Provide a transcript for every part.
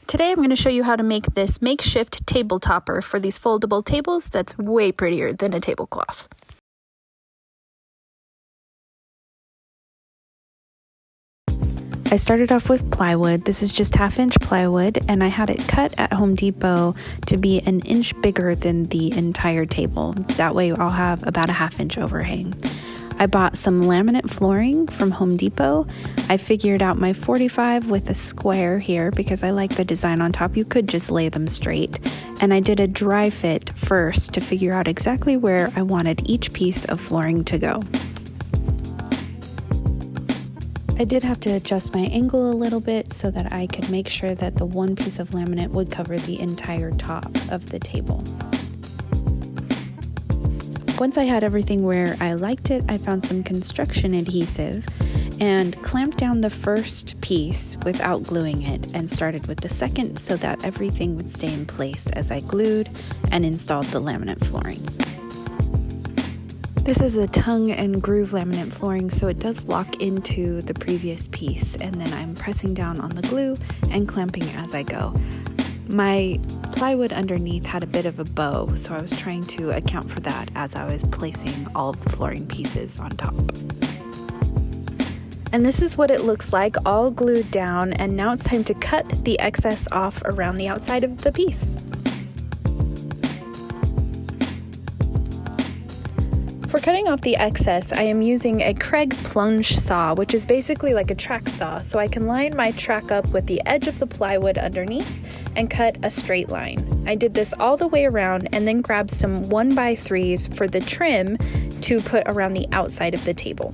Today I'm going to show you how to make this makeshift table topper for these foldable tables that's way prettier than a tablecloth. I started off with plywood. This is just 1/2-inch plywood, and I had it cut at Home Depot to be 1 inch bigger than the entire table. That way I'll have about a 1/2-inch overhang. I bought some laminate flooring from Home Depot. I figured out my 45 with a square here because I like the design on top. You could just lay them straight. And I did a dry fit first to figure out exactly where I wanted each piece of flooring to go. I did have to adjust my angle a little bit so that I could make sure that the one piece of laminate would cover the entire top of the table. Once I had everything where I liked it, I found some construction adhesive and clamped down the first piece without gluing it and started with the second so that everything would stay in place as I glued and installed the laminate flooring. This is a tongue and groove laminate flooring, so it does lock into the previous piece, and then I'm pressing down on the glue and clamping as I go. My plywood underneath had a bit of a bow, so I was trying to account for that as I was placing all of the flooring pieces on top. And this is what it looks like, all glued down, and now it's time to cut the excess off around the outside of the piece. For cutting off the excess, I am using a Kreg plunge saw, which is basically like a track saw, so I can line my track up with the edge of the plywood underneath and cut a straight line. I did this all the way around and then grabbed some 1x3s for the trim to put around the outside of the table.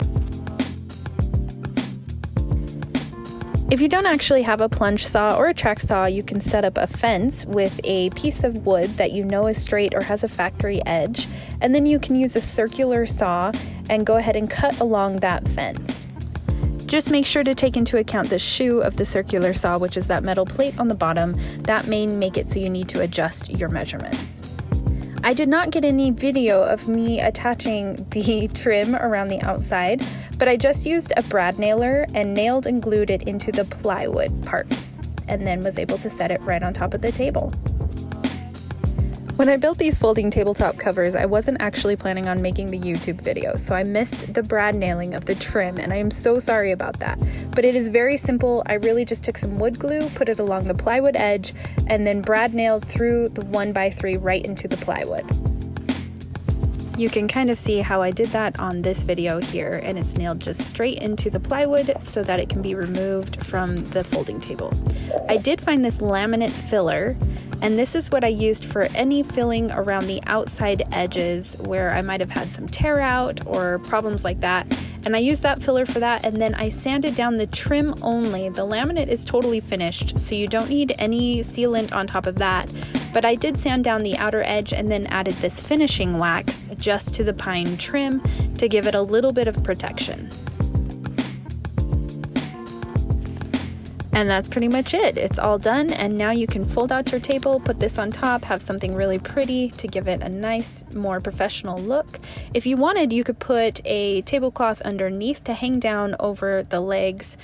If you don't actually have a plunge saw or a track saw, you can set up a fence with a piece of wood that you know is straight or has a factory edge, and then you can use a circular saw and go ahead and cut along that fence. Just make sure to take into account the shoe of the circular saw, which is that metal plate on the bottom. That may make it so you need to adjust your measurements. I did not get any video of me attaching the trim around the outside, but I just used a brad nailer and nailed and glued it into the plywood parts, and then was able to set it right on top of the table. When I built these folding tabletop covers, I wasn't actually planning on making the YouTube video, so I missed the brad nailing of the trim, and I am so sorry about that. But it is very simple. I really just took some wood glue, put it along the plywood edge, and then brad nailed through the 1x3 right into the plywood. You can kind of see how I did that on this video here, and it's nailed just straight into the plywood so that it can be removed from the folding table. I did find this laminate filler, and this is what I used for any filling around the outside edges where I might have had some tear out or problems like that. And I used that filler for that, and then I sanded down the trim only. The laminate is totally finished, so you don't need any sealant on top of that. But I did sand down the outer edge and then added this finishing wax just to the pine trim to give it a little bit of protection. And that's pretty much it. It's all done, and now you can fold out your table, put this on top, have something really pretty to give it a nice, more professional look. If you wanted, you could put a tablecloth underneath to hang down over the legs.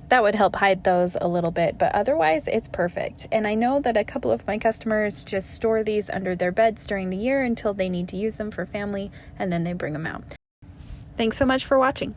That would help hide those a little bit, but otherwise it's perfect. And I know that a couple of my customers just store these under their beds during the year until they need to use them for family, and then they bring them out. Thanks so much for watching.